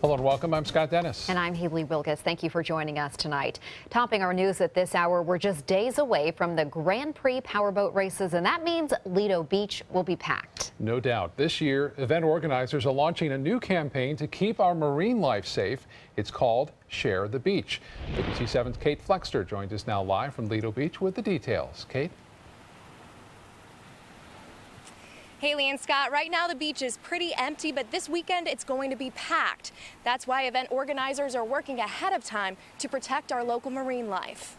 Hello and welcome. I'm Scott Dennis. And I'm Haley Wilgus. Thank you for joining us tonight. Topping our news at this hour, we're just days away from the Grand Prix powerboat races, and that means Lido Beach will be packed. No doubt. This year, event organizers are launching a new campaign to keep our marine life safe. It's called Share the Beach. ABC7's Kate Flexter joins us now live from Lido Beach with the details. Kate? Haley and Scott, right now the beach is pretty empty, but this weekend it's going to be packed. That's why event organizers are working ahead of time to protect our local marine life.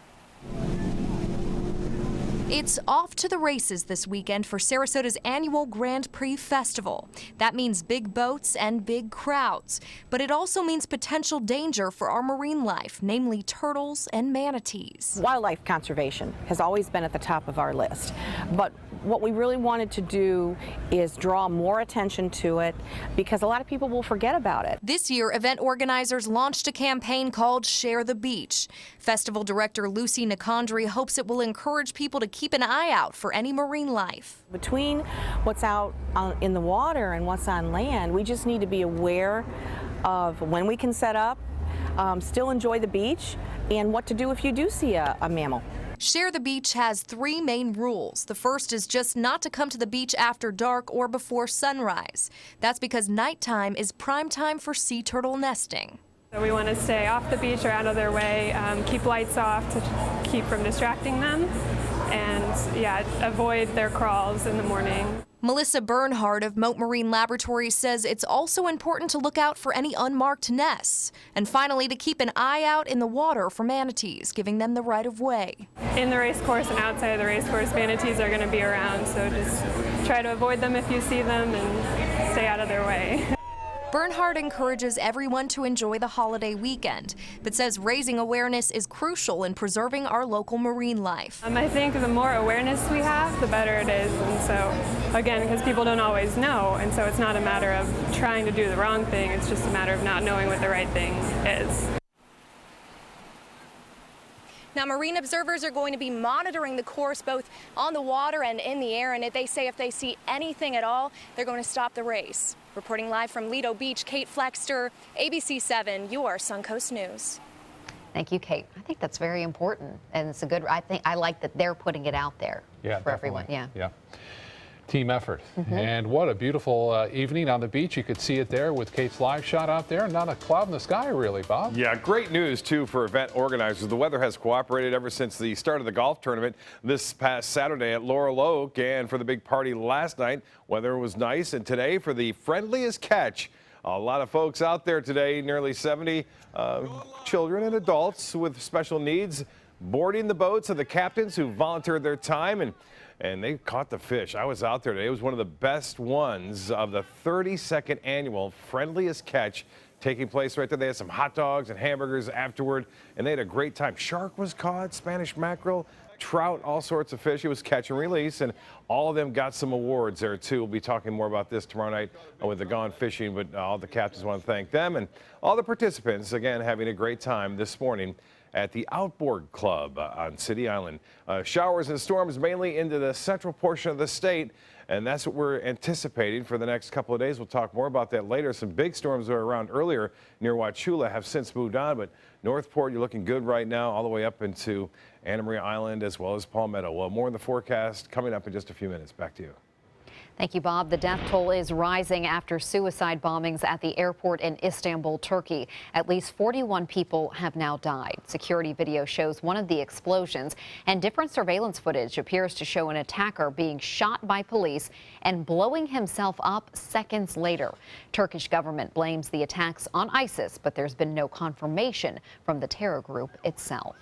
It's off to the races this weekend for Sarasota's annual Grand Prix Festival. That means big boats and big crowds, but it also means potential danger for our marine life, namely turtles and manatees. Wildlife conservation has always been at the top of our list, but what we really wanted to do is draw more attention to it because a lot of people will forget about it. This year, event organizers launched a campaign called Share the Beach. Festival director Lucy Nicondri hopes it will encourage people to keep an eye out for any marine life. Between what's out in the water and what's on land, we just need to be aware of when we can set up, still enjoy the beach, and what to do if you do see a mammal. Share the Beach has 3 main rules. The first is just not to come to the beach after dark or before sunrise. That's because nighttime is prime time for sea turtle nesting. So we want to stay off the beach or out of their way, keep lights off to keep from distracting them, and avoid their crawls in the morning. Melissa Bernhard of Mote Marine Laboratories says it's also important to look out for any unmarked nests. And finally, to keep an eye out in the water for manatees, giving them the right of way. In the race course and outside of the race course, manatees are going to be around, so just try to avoid them if you see them and stay out of their way. Bernhard encourages everyone to enjoy the holiday weekend, but says raising awareness is crucial in preserving our local marine life. I think the more awareness we have, the better it is. And so, again, because people don't always know, and so it's not a matter of trying to do the wrong thing, it's just a matter of not knowing what the right thing is. Now, marine observers are going to be monitoring the course both on the water and in the air, and if they see anything at all, they're going to stop the race. Reporting live from Lido Beach, Kate Flexter, ABC7, your Suncoast News. Thank you, Kate. I think that's very important, and it's a good. I like that they're putting it out there for everyone. Yeah. Team effort. And what a beautiful evening on the beach. You could see it there with Kate's live shot out there. Not a cloud in the sky, really, Bob. Yeah, great news, too, for event organizers. The weather has cooperated ever since the start of the golf tournament this past Saturday at Laurel Oak. And for the big party last night, weather was nice. And today, for the friendliest catch, a lot of folks out there today, nearly 70 children and adults with special needs boarding the boats of the captains who volunteered their time. And they caught the fish. I was out there today. It was one of the best ones of the 32nd annual Friendliest Catch taking place right there. They had some hot dogs and hamburgers afterward, and they had a great time. Shark was caught, Spanish mackerel, trout, all sorts of fish. It was catch and release, and all of them got some awards there, too. We'll be talking more about this tomorrow night with the Gone Fishing, but all the captains want to thank them and all the participants, again, having a great time this morning at the Outboard Club on City Island. Showers and storms mainly into the central portion of the state, and that's what we're anticipating for the next couple of days. We'll talk more about that later. Some big storms that were around earlier near Wauchula have since moved on, but Northport, you're looking good right now, all the way up into Anna Maria Island as well as Palmetto. Well, more in the forecast coming up in just a few minutes. Back to you. Thank you, Bob. The death toll is rising after suicide bombings at the airport in Istanbul, Turkey. At least 41 people have now died. Security video shows one of the explosions, and different surveillance footage appears to show an attacker being shot by police and blowing himself up seconds later. Turkish government blames the attacks on ISIS, but there's been no confirmation from the terror group itself.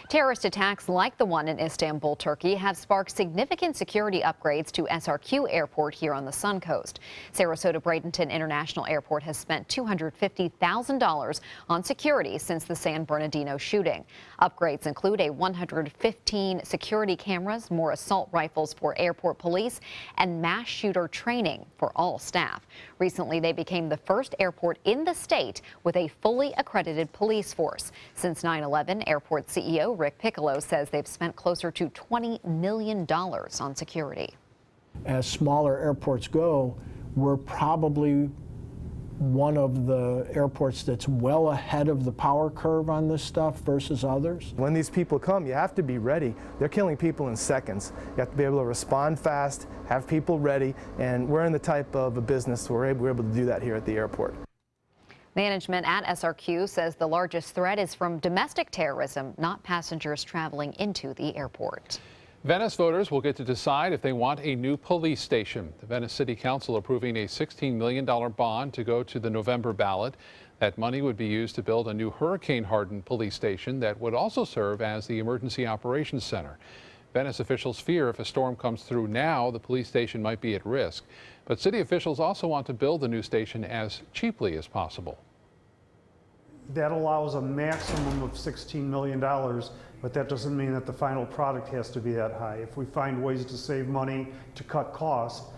Terrorist attacks like the one in Istanbul, Turkey, have sparked significant security upgrades to SRQ Airport here on the Suncoast. Sarasota Bradenton International Airport has spent $250,000 on security since the San Bernardino shooting. Upgrades include a 115 security cameras, more assault rifles for airport police, and mass shooter training for all staff. Recently, they became the first airport in the state with a fully accredited police force. Since 9/11, airport CEO Rick Piccolo says they've spent closer to $20 million on security. As smaller airports go, we're probably one of the airports that's well ahead of the power curve on this stuff versus others. When these people come, you have to be ready. They're killing people in seconds. You have to be able to respond fast, have people ready, and we're in the type of a business where we're able to do that here at the airport. Management at SRQ says the largest threat is from domestic terrorism, not passengers traveling into the airport. Venice voters will get to decide if they want a new police station. The Venice City Council approving a $16 million bond to go to the November ballot. That money would be used to build a new hurricane-hardened police station that would also serve as the emergency operations center. Venice officials fear if a storm comes through now, the police station might be at risk. But city officials also want to build the new station as cheaply as possible. That allows a maximum of $16 million, but that doesn't mean that the final product has to be that high. If we find ways to save money, to cut costs,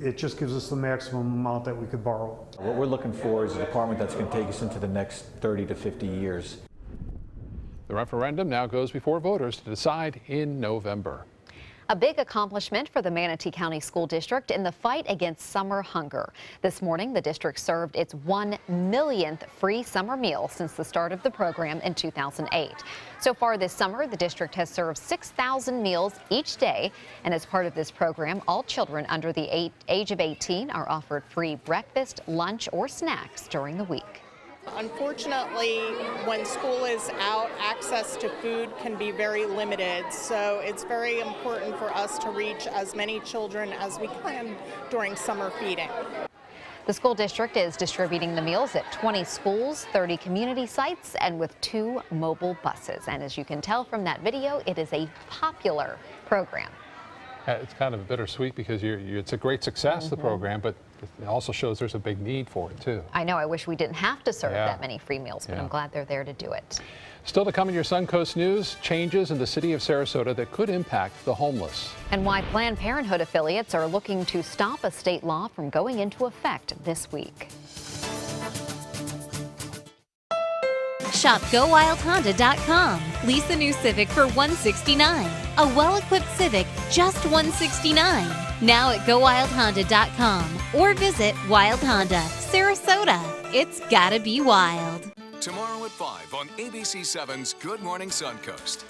it just gives us the maximum amount that we could borrow. What we're looking for is a department that's going to take us into the next 30 to 50 years. The referendum now goes before voters to decide in November. A big accomplishment for the Manatee County School District in the fight against summer hunger. This morning, the district served its 1 millionth free summer meal since the start of the program in 2008. So far this summer, the district has served 6,000 meals each day. And as part of this program, all children under the age of 18 are offered free breakfast, lunch, or snacks during the week. Unfortunately, when school is out, access to food can be very limited, so it's very important for us to reach as many children as we can during summer feeding. The school district is distributing the meals at 20 schools, 30 community sites, and with 2 mobile buses. And as you can tell from that video, it is a popular program. It's kind of bittersweet because it's a great success, the program, but it also shows there's a big need for it, too. I know. I wish we didn't have to serve that many free meals, but I'm glad they're there to do it. Still to come in your Suncoast News, changes in the city of Sarasota that could impact the homeless. And why Planned Parenthood affiliates are looking to stop a state law from going into effect this week. Shop GoWildHonda.com. Lease the new Civic for $169. A well-equipped Civic, just $169. Now at GoWildHonda.com or visit Wild Honda, Sarasota. It's gotta be wild. Tomorrow at 5 on ABC7's Good Morning Suncoast.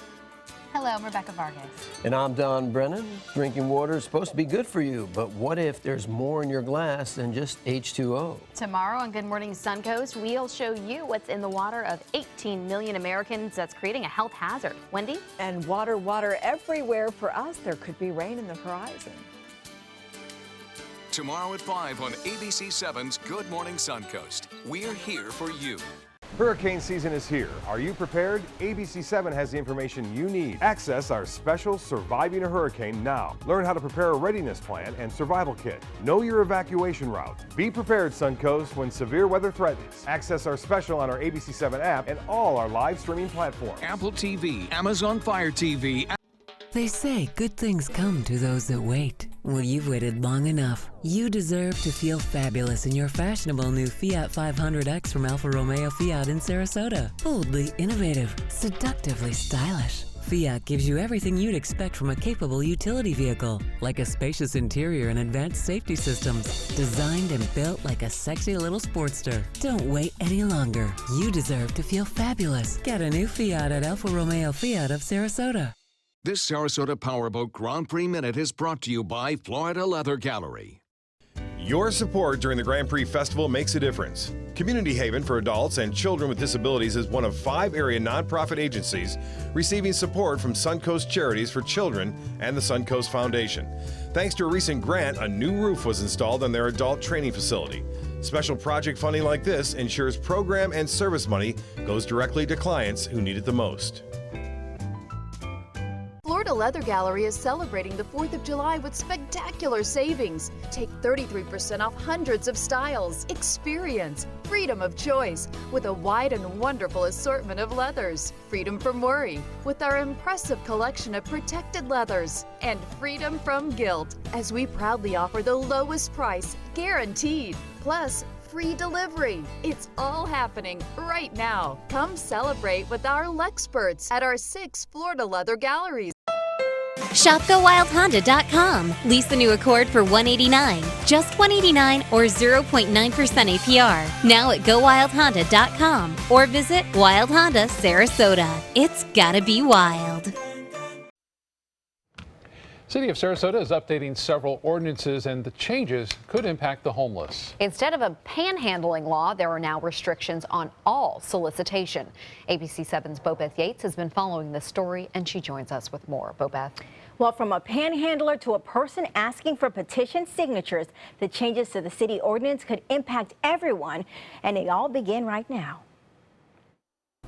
Hello, I'm Rebecca Vargas. And I'm Don Brennan. Drinking water is supposed to be good for you, but what if there's more in your glass than just H2O? Tomorrow on Good Morning Suncoast, we'll show you what's in the water of 18 million Americans that's creating a health hazard. Wendy? And water everywhere for us. There could be rain in the horizon. Tomorrow at 5 on ABC7's Good Morning Suncoast. We're here for you. Hurricane season is here. Are you prepared? ABC7 has the information you need. Access our special Surviving a Hurricane now. Learn how to prepare a readiness plan and survival kit. Know your evacuation route. Be prepared, Suncoast, when severe weather threatens. Access our special on our ABC7 app and all our live streaming platforms. Apple TV, Amazon Fire TV. They say good things come to those that wait. Well, you've waited long enough. You deserve to feel fabulous in your fashionable new Fiat 500X from Alfa Romeo Fiat in Sarasota. Boldly innovative, seductively stylish. Fiat gives you everything you'd expect from a capable utility vehicle, like a spacious interior and advanced safety systems, designed and built like a sexy little Sportster. Don't wait any longer. You deserve to feel fabulous. Get a new Fiat at Alfa Romeo Fiat of Sarasota. This Sarasota Powerboat Grand Prix Minute is brought to you by Florida Leather Gallery. Your support during the Grand Prix Festival makes a difference. Community Haven for Adults and Children with Disabilities is one of 5 area nonprofit agencies receiving support from Suncoast Charities for Children and the Suncoast Foundation. Thanks to a recent grant, a new roof was installed on their adult training facility. Special project funding like this ensures program and service money goes directly to clients who need it the most. Florida Leather Gallery is celebrating the 4th of July with spectacular savings. Take 33% off hundreds of styles. Experience freedom of choice with a wide and wonderful assortment of leathers. Freedom from worry with our impressive collection of protected leathers. And freedom from guilt as we proudly offer the lowest price guaranteed. Plus, free delivery. It's all happening right now. Come celebrate with our Lexperts at our 6 Florida Leather Galleries. Shop GoWildHonda.com. Lease the new Accord for $189, just $189 or 0.9% APR. Now at GoWildHonda.com or visit Wild Honda Sarasota. It's gotta be wild. City of Sarasota is updating several ordinances, and the changes could impact the homeless. Instead of a panhandling law, there are now restrictions on all solicitation. ABC 7's Bobeth Yates has been following this story, and she joins us with more. Bobeth. Well, from a panhandler to a person asking for petition signatures, the changes to the city ordinance could impact everyone, and they all begin right now.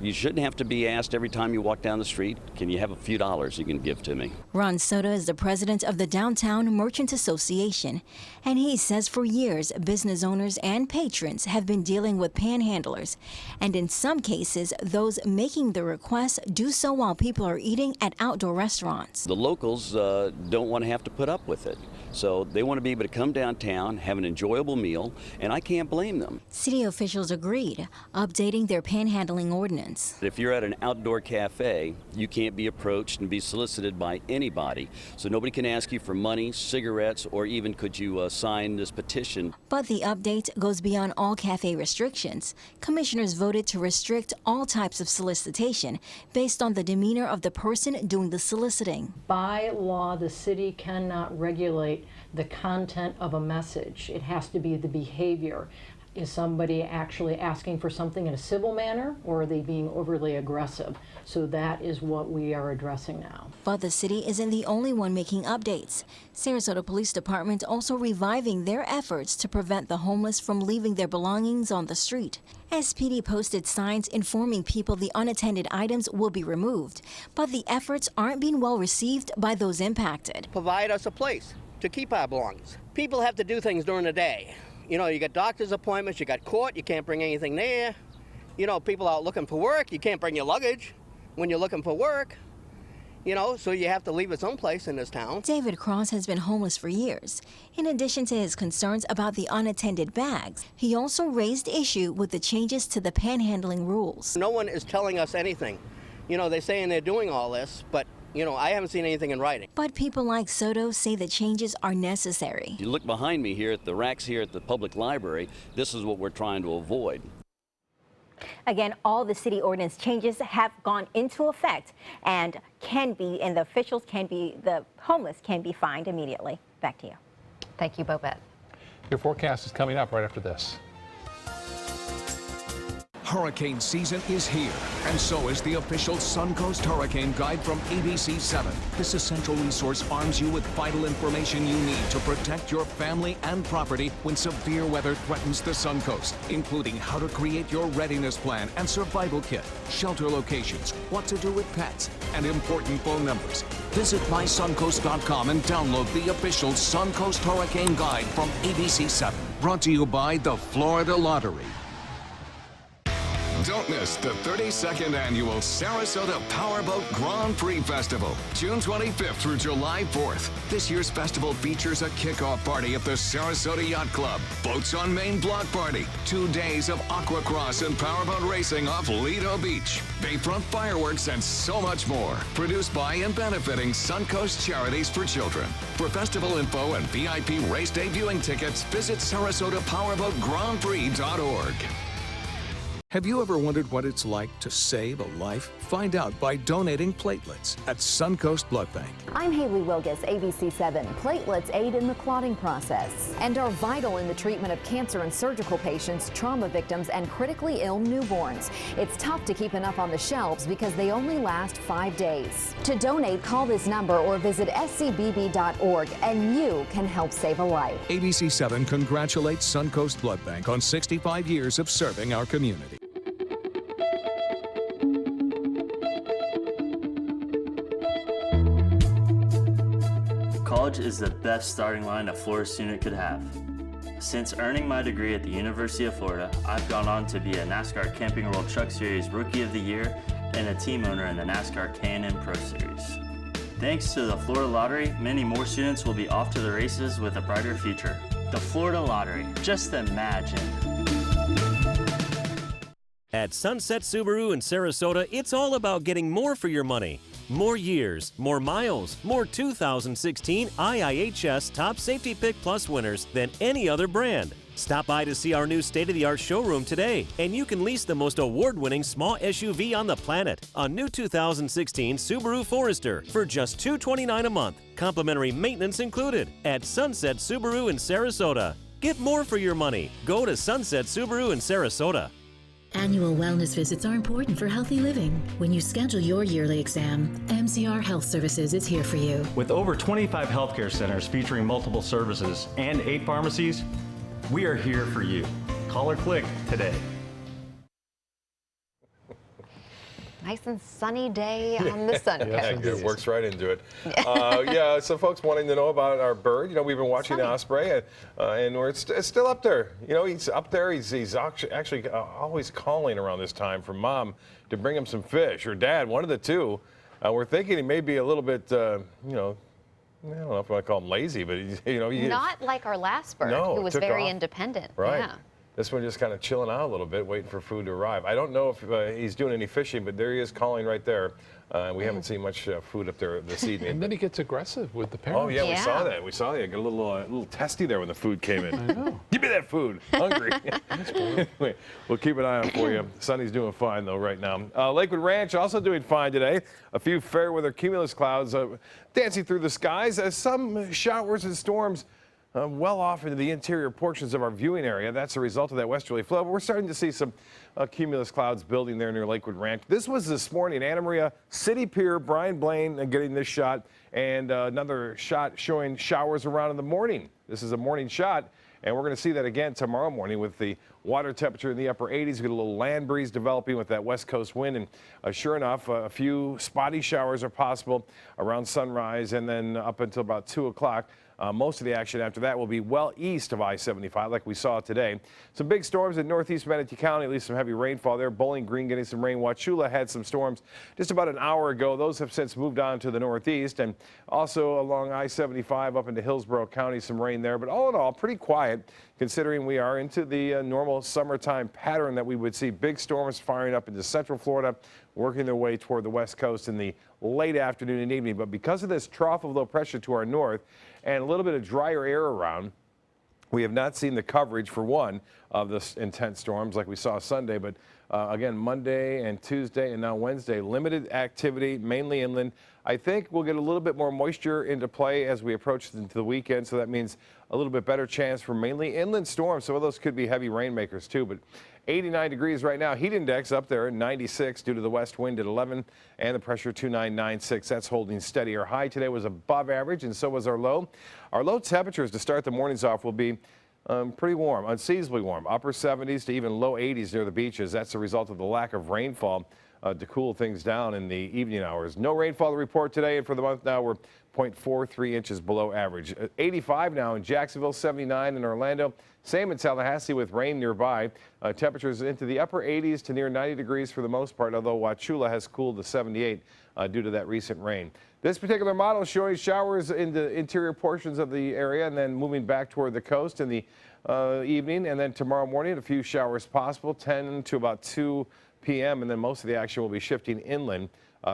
You shouldn't have to be asked every time you walk down the street, can you have a few dollars you can give to me? Ron Soda is the president of the Downtown Merchants Association, and he says for years business owners and patrons have been dealing with panhandlers, and in some cases those making the requests do so while people are eating at outdoor restaurants. The locals don't want to have to put up with it, so they want to be able to come downtown, have an enjoyable meal, and I can't blame them. City officials agreed, updating their panhandling ordinance. If you're at an outdoor cafe, you can't be approached and be solicited by anybody. So nobody can ask you for money, cigarettes, or even could you sign this petition. But the update goes beyond all cafe restrictions. Commissioners voted to restrict all types of solicitation based on the demeanor of the person doing the soliciting. By law, the city cannot regulate the content of a message. It has to be the behavior. Is somebody actually asking for something in a civil manner, or are they being overly aggressive? So that is what we are addressing now. But the city isn't the only one making updates. Sarasota Police Department also reviving their efforts to prevent the homeless from leaving their belongings on the street. SPD posted signs informing people the unattended items will be removed, but the efforts aren't being well received by those impacted. Provide us a place to keep our belongings. People have to do things during the day. You know, you got doctor's appointments, you got court, you can't bring anything there. You know, people out looking for work, you can't bring your luggage when you're looking for work. You know, so you have to leave it someplace in this town. David Cross has been homeless for years. In addition to his concerns about the unattended bags, he also raised issue with the changes to the panhandling rules. No one is telling us anything. You know, they're saying they're doing all this, but you know, I haven't seen anything in writing. But people like Soto say the changes are necessary. You look behind me here at the racks here at the public library, this is what we're trying to avoid. Again, all the city ordinance changes have gone into effect and the officials the homeless can be fined immediately. Back to you. Thank you, Bobette. Your forecast is coming up right after this. Hurricane season is here, and so is the official Suncoast Hurricane Guide from ABC 7. This essential resource arms you with vital information you need to protect your family and property when severe weather threatens the Suncoast, including how to create your readiness plan and survival kit, shelter locations, what to do with pets, and important phone numbers. Visit mysuncoast.com and download the official Suncoast Hurricane Guide from ABC 7. Brought to you by the Florida Lottery. Don't miss the 32nd Annual Sarasota Powerboat Grand Prix Festival, June 25th through July 4th. This year's festival features a kickoff party at the Sarasota Yacht Club, Boats on Main block party, 2 days of aquacross and powerboat racing off Lido Beach, bayfront fireworks, and so much more. Produced by and benefiting Suncoast Charities for Children. For festival info and VIP race day viewing tickets, visit SarasotaPowerboatGrandPrix.org. Have you ever wondered what it's like to save a life? Find out by donating platelets at Suncoast Blood Bank. I'm Haley Wilgus, ABC 7. Platelets aid in the clotting process and are vital in the treatment of cancer and surgical patients, trauma victims, and critically ill newborns. It's tough to keep enough on the shelves because they only last 5 days. To donate, call this number or visit scbb.org and you can help save a life. ABC 7 congratulates Suncoast Blood Bank on 65 years of serving our community. College is the best starting line a Florida student could have. Since earning my degree at the University of Florida, I've gone on to be a NASCAR Camping World Truck Series Rookie of the Year and a team owner in the NASCAR K&N Pro Series. Thanks to the Florida Lottery, many more students will be off to the races with a brighter future. The Florida Lottery, just imagine. At Sunset Subaru in Sarasota, it's all about getting more for your money. more years, more miles, more 2016 IIHS Top Safety Pick Plus winners than any other brand. Stop by to see our new state-of-the-art showroom today, and you can lease the most award-winning small SUV on the planet, a new 2016 Subaru Forester, for just $229 a month. Complimentary maintenance included at Sunset Subaru in Sarasota. Get more for your money. Go to Sunset Subaru in Sarasota. Annual wellness visits are important for healthy living. When you schedule your yearly exam, MCR Health Services is here for you. With over 25 healthcare centers featuring multiple services and 8 pharmacies, we are here for you. Call or click today. Nice and sunny day on the sun coast. It works right into it. Yeah, so folks wanting to know about our bird. You know, we've been watching the osprey, and it's still up there. You know, he's up there. He's actually always calling around this time for Mom to bring him some fish, or Dad, one of the two. We're thinking he may be a little bit, you know, I don't know if I want to call him lazy, but you know, not like our last bird, who was very independent. Right. Yeah. This one just kind of chilling out a little bit, waiting for food to arrive. I don't know if he's doing any fishing, but there he is calling right there. We haven't seen much food up there this evening. And then he gets aggressive with the parents. Oh, yeah, we saw that. We saw that. Got a little testy there when the food came in. I know. Give me that food. Hungry. Anyway, we'll keep an eye on for you. Sunny's doing fine, though, right now. Lakewood Ranch also doing fine today. A few fair weather cumulus clouds dancing through the skies as some showers and storms well off into the interior portions of our viewing area. That's a result of that westerly flow. But we're starting to see some cumulus clouds building there near Lakewood Ranch. This was this morning. Anna Maria, City Pier, Brian Blaine getting this shot, and another shot showing showers around in the morning. This is a morning shot, and we're going to see that again tomorrow morning with the water temperature in the upper 80s. We get a little land breeze developing with that west coast wind, and sure enough, a few spotty showers are possible around sunrise and then up until about 2 o'clock. Most of the action after that will be well east of I-75, like we saw today. Some big storms in northeast Manatee County, at least some heavy rainfall there. Bowling Green getting some rain. Wauchula had some storms just about an hour ago. Those have since moved on to the northeast, and also along I-75 up into Hillsborough County, some rain there. But all in all, pretty quiet, considering we are into the normal summertime pattern that we would see big storms firing up into central Florida, working their way toward the west coast in the late afternoon and evening. But because of this trough of low pressure to our north and a little bit of drier air around, we have not seen the coverage for one of the intense storms like we saw Sunday. But again, Monday and Tuesday and now Wednesday, limited activity, mainly inland. I think we'll get a little bit more moisture into play as we approach into the weekend. So that means a little bit better chance for mainly inland storms. Some of those could be heavy rainmakers too. But 89 degrees right now. Heat index up there at 96 due to the west wind at 11 and the pressure 2996. That's holding steady. Our high today was above average, and so was our low. Our low temperatures to start the mornings off will be pretty warm, unseasonably warm, upper 70s to even low 80s near the beaches. That's a result of the lack of rainfall to cool things down in the evening hours. No rainfall to report today, and for the month now we're 0.43 inches below average. 85 now in Jacksonville, 79 in Orlando. Same in Tallahassee with rain nearby. Temperatures into the upper 80s to near 90 degrees for the most part, although Wauchula has cooled to 78 due to that recent rain. This particular model is showing showers in the interior portions of the area and then moving back toward the coast in the evening. And then tomorrow morning, a few showers possible, 10 to about 2 p.m. And then most of the action will be shifting inland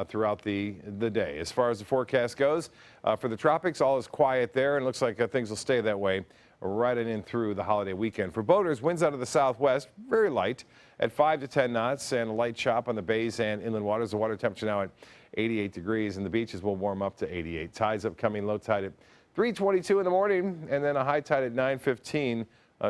throughout the day. As far as the forecast goes, for the tropics, all is quiet there, and it looks like things will stay that way right in through the holiday weekend. For boaters, winds out of the southwest, very light at 5 to 10 knots, and a light chop on the bays and inland waters. The water temperature now at 88 degrees, and the beaches will warm up to 88. Tides upcoming, low tide at 3:22 in the morning, and then a high tide at 9:15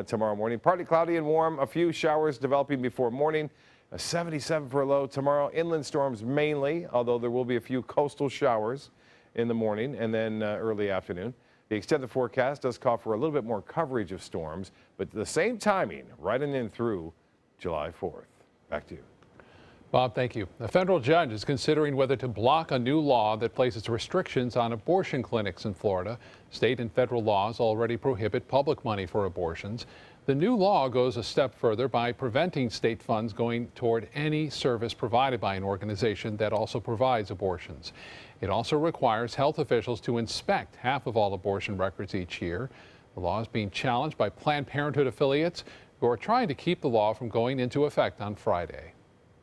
tomorrow morning. Partly cloudy and warm, a few showers developing before morning. A 77 for a low tomorrow. Inland storms mainly, although there will be a few coastal showers in the morning and then early afternoon. The extended forecast does call for a little bit more coverage of storms, but the same timing right in through July 4th. Back to you. Bob, thank you. A federal judge is considering whether to block a new law that places restrictions on abortion clinics in Florida. State and federal laws already prohibit public money for abortions. The new law goes a step further by preventing state funds going toward any service provided by an organization that also provides abortions. It also requires health officials to inspect half of all abortion records each year. The law is being challenged by Planned Parenthood affiliates who are trying to keep the law from going into effect on Friday.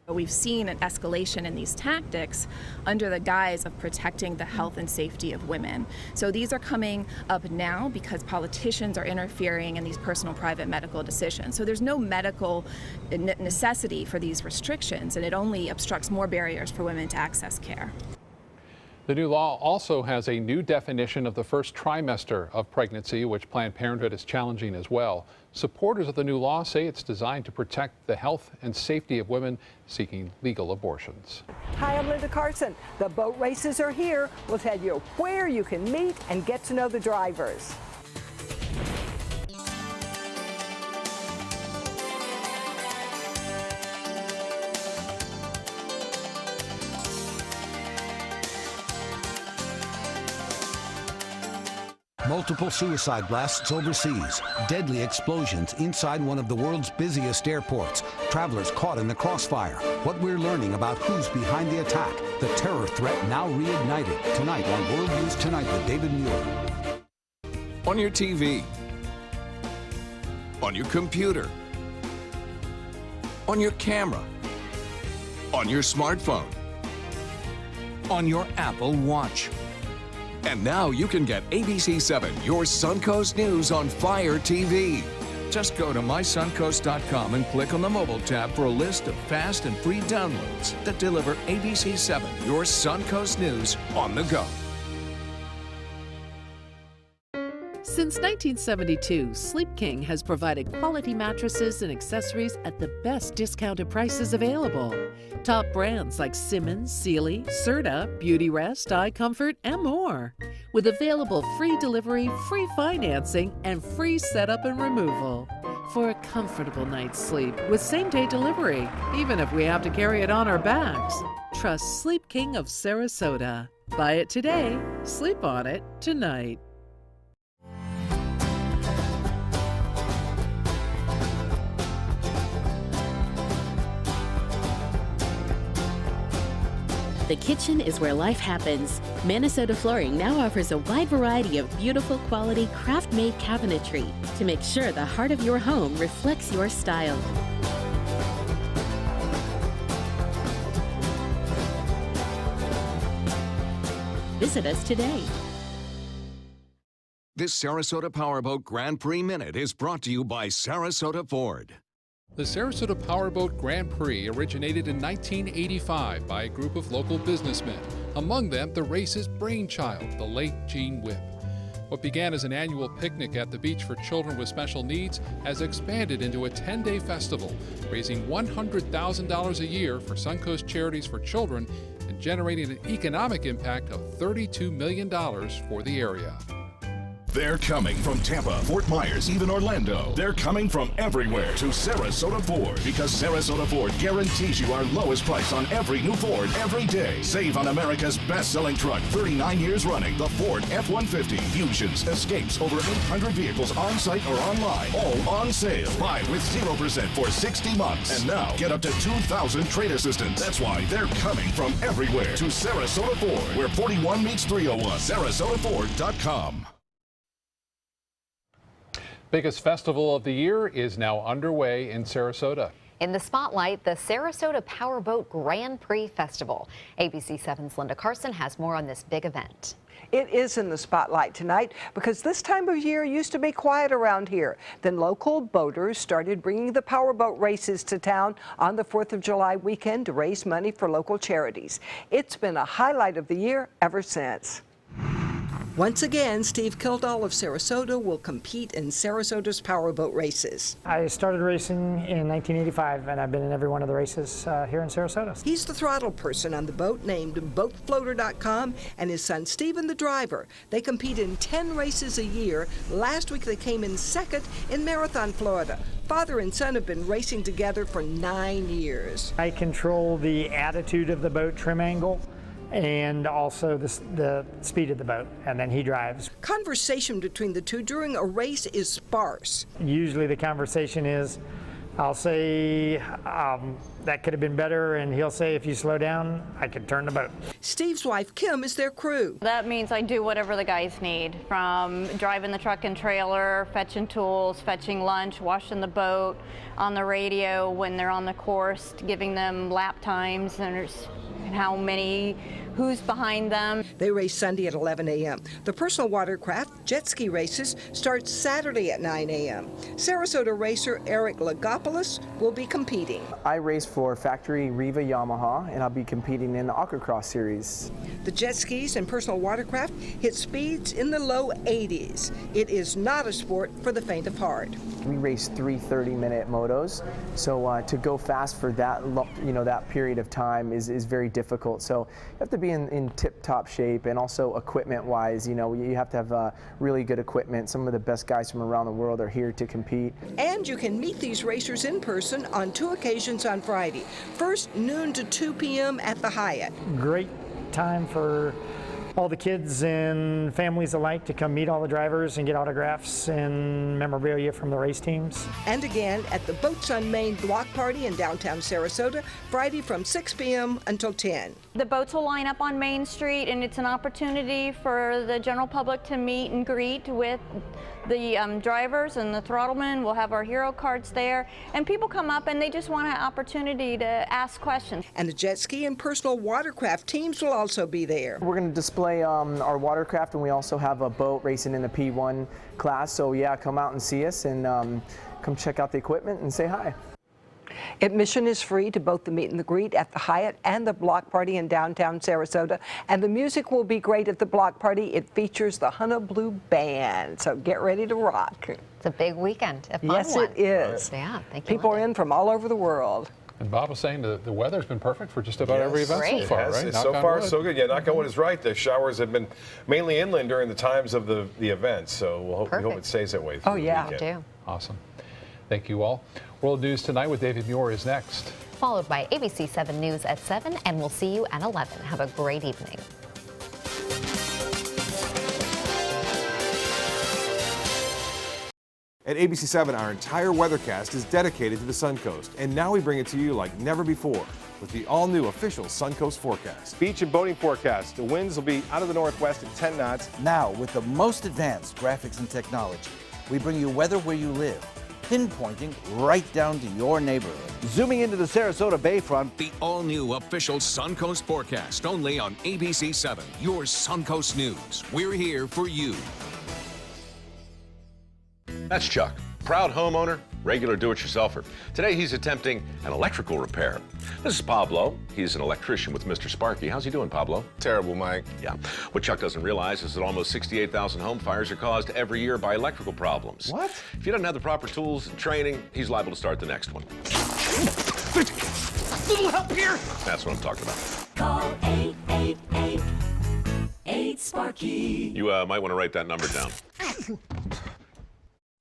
We've seen an escalation in these tactics under the guise of protecting the health and safety of women. So these are coming up now because politicians are interfering in these personal private medical decisions. So there's no medical necessity for these restrictions, and it only obstructs more barriers for women to access care. The new law also has a new definition of the first trimester of pregnancy, which Planned Parenthood is challenging as well. Supporters of the new law say it's designed to protect the health and safety of women seeking legal abortions. Hi, I'm Linda Carson. The boat races are here. We'll tell you where you can meet and get to know the drivers. Multiple suicide blasts overseas, deadly explosions inside one of the world's busiest airports, travelers caught in the crossfire. What we're learning about who's behind the attack, the terror threat now reignited. Tonight on World News Tonight with David Muir. On your TV, on your computer, on your camera, on your smartphone, on your Apple Watch. And now you can get ABC7, your Suncoast News on Fire TV. Just go to mysuncoast.com and click on the mobile tab for a list of fast and free downloads that deliver ABC7, your Suncoast News on the go. Since 1972, Sleep King has provided quality mattresses and accessories at the best discounted prices available. Top brands like Simmons, Sealy, Serta, Beautyrest, iComfort, and more. With available free delivery, free financing, and free setup and removal. For a comfortable night's sleep with same-day delivery, even if we have to carry it on our backs. Trust Sleep King of Sarasota. Buy it today, sleep on it tonight. The kitchen is where life happens. Minnesota Flooring now offers a wide variety of beautiful quality craft-made cabinetry to make sure the heart of your home reflects your style. Visit us today. This Sarasota Powerboat Grand Prix Minute is brought to you by Sarasota Ford. The Sarasota Powerboat Grand Prix originated in 1985 by a group of local businessmen, among them the race's brainchild, the late Gene Whipp. What began as an annual picnic at the beach for children with special needs has expanded into a 10-day festival, raising $100,000 a year for Suncoast Charities for Children and generating an economic impact of $32 million for the area. They're coming from Tampa, Fort Myers, even Orlando. They're coming from everywhere to Sarasota Ford because Sarasota Ford guarantees you our lowest price on every new Ford every day. Save on America's best-selling truck, 39 years running, the Ford F-150. Fusions, Escapes, over 800 vehicles on site or online, all on sale. Buy with 0% for 60 months. And now, get up to $2,000 trade assistance. That's why they're coming from everywhere to Sarasota Ford, where 41 meets 301. SarasotaFord.com. Biggest festival of the year is now underway in Sarasota. In the spotlight, the Sarasota Powerboat Grand Prix Festival. ABC 7's Linda Carson has more on this big event. It is in the spotlight tonight because this time of year used to be quiet around here. Then local boaters started bringing the powerboat races to town on the 4th of July weekend to raise money for local charities. It's been a highlight of the year ever since. Once again, Steve Kildall of Sarasota will compete in Sarasota's powerboat races. I started racing in 1985, and I've been in every one of the races here in Sarasota. He's the throttle person on the boat named BoatFloater.com, and his son Steven the driver. They compete in 10 races a year. Last week they came in second in Marathon, Florida. Father and son have been racing together for 9 years. I control the attitude of the boat, trim angle, and also the speed of the boat, and then he drives. Conversation between the two during a race is sparse. Usually the conversation is, I'll say that could have been better, and he'll say if you slow down, I could turn the boat. Steve's wife, Kim, is their crew. That means I do whatever the guys need, from driving the truck and trailer, fetching tools, fetching lunch, washing the boat, on the radio when they're on the course, giving them lap times and how many, who's behind them. They race Sunday at 11 a.m. The personal watercraft jet ski races start Saturday at 9 a.m. Sarasota racer Eric Lagopoulos will be competing. I race for Factory Riva Yamaha, and I'll be competing in the Aquacross series. The jet skis and personal watercraft hit speeds in the low 80s. It is not a sport for the faint of heart. We race 3 30-minute motos, so to go fast for that, that period of time is very difficult. So you have to be in tip-top shape, and also equipment-wise, you have to have really good equipment. Some of the best guys from around the world are here to compete. And you can meet these racers in person on 2 occasions on Friday. First, noon to 2 p.m. at the Hyatt. Great time for all the kids and families alike to come meet all the drivers and get autographs and memorabilia from the race teams. And again at the Boats on Main block party in downtown Sarasota, Friday from 6 p.m. until 10. The boats will line up on Main Street, and it's an opportunity for the general public to meet and greet with the drivers and the throttlemen. We'll have our hero cards there, and people come up and they just want an opportunity to ask questions. And the jet ski and personal watercraft teams will also be there. We're going to display our watercraft, and we also have a boat racing in the P1 class. So yeah, come out and see us, and come check out the equipment and say hi. Admission is free to both the meet and the greet at the Hyatt and the block party in downtown Sarasota. And the music will be great at the block party. It features the Hunna Blue Band. So get ready to rock. It's a big weekend. A fun yes, one. it is. Yeah, thank you. People are in from all over the world. And Bob was saying the weather's been perfect for just about every event so far, right? So far, so good. Yeah, knock on wood is right. The showers have been mainly inland during the times of the events, so we hope it stays that way through the weekend. Awesome. Thank you all. World News Tonight with David Muir is next. Followed by ABC 7 News at 7, and we'll see you at 11. Have a great evening. At ABC 7, our entire weathercast is dedicated to the Suncoast, and now we bring it to you like never before with the all-new official Suncoast forecast. Beach and boating forecast. The winds will be out of the northwest at 10 knots. Now, with the most advanced graphics and technology, we bring you weather where you live, pinpointing right down to your neighborhood. Zooming into the Sarasota Bayfront, the all-new official Suncoast forecast, only on ABC 7, your Suncoast News. We're here for you. That's Chuck, proud homeowner, regular do-it-yourselfer. Today he's attempting an electrical repair. This is Pablo. He's an electrician with Mr. Sparky. How's he doing, Pablo? Terrible, Mike. Yeah. What Chuck doesn't realize is that almost 68,000 home fires are caused every year by electrical problems. What? If he doesn't have the proper tools and training, he's liable to start the next one. Little help here. That's what I'm talking about. Call 888-8-SPARKY. You might want to write that number down.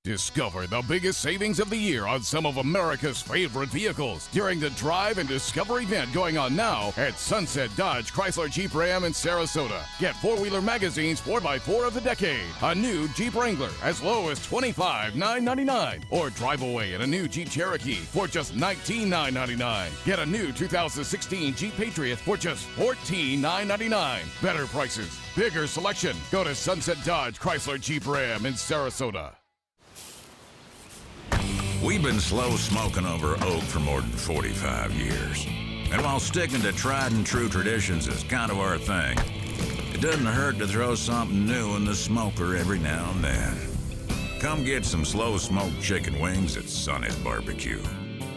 Discover the biggest savings of the year on some of America's favorite vehicles during the Drive and Discover event going on now at Sunset Dodge Chrysler Jeep Ram in Sarasota. Get four-wheeler magazines 4x4 of the decade, a new Jeep Wrangler as low as $25,999, or drive away in a new Jeep Cherokee for just $19,999. Get a new 2016 Jeep Patriot for just $14,999. Better prices, bigger selection. Go to Sunset Dodge Chrysler Jeep Ram in Sarasota. We've been slow smoking over oak for more than 45 years. And while sticking to tried and true traditions is kind of our thing, it doesn't hurt to throw something new in the smoker every now and then. Come get some slow smoked chicken wings at Sonny's Barbecue.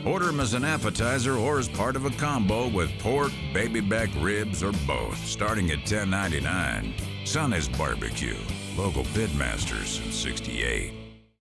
Order them as an appetizer or as part of a combo with pork, baby back ribs, or both, starting at $10.99. Sonny's Barbecue, local pitmasters since '68.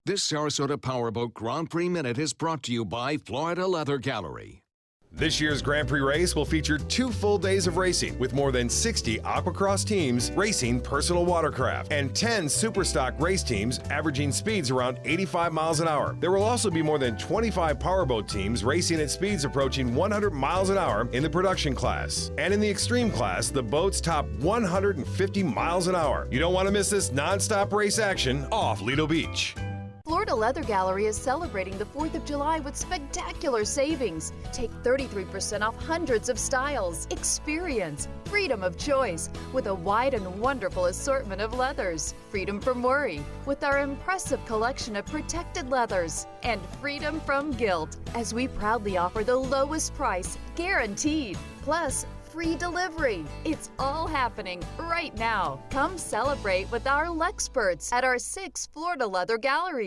This Sarasota Powerboat Grand Prix Minute is brought to you by Florida Leather Gallery. This year's Grand Prix race will feature 2 full days of racing with more than 60 Aquacross teams racing personal watercraft and 10 Superstock race teams averaging speeds around 85 miles an hour. There will also be more than 25 powerboat teams racing at speeds approaching 100 miles an hour in the production class. And in the extreme class, the boats top 150 miles an hour. You don't want to miss this non-stop race action off Lido Beach. Florida Leather Gallery is celebrating the 4th of July with spectacular savings. Take 33% off hundreds of styles. Experience freedom of choice with a wide and wonderful assortment of leathers. Freedom from worry with our impressive collection of protected leathers. And freedom from guilt as we proudly offer the lowest price guaranteed. Plus, free delivery. It's all happening right now. Come celebrate with our Lexperts at our 6 Florida Leather Galleries.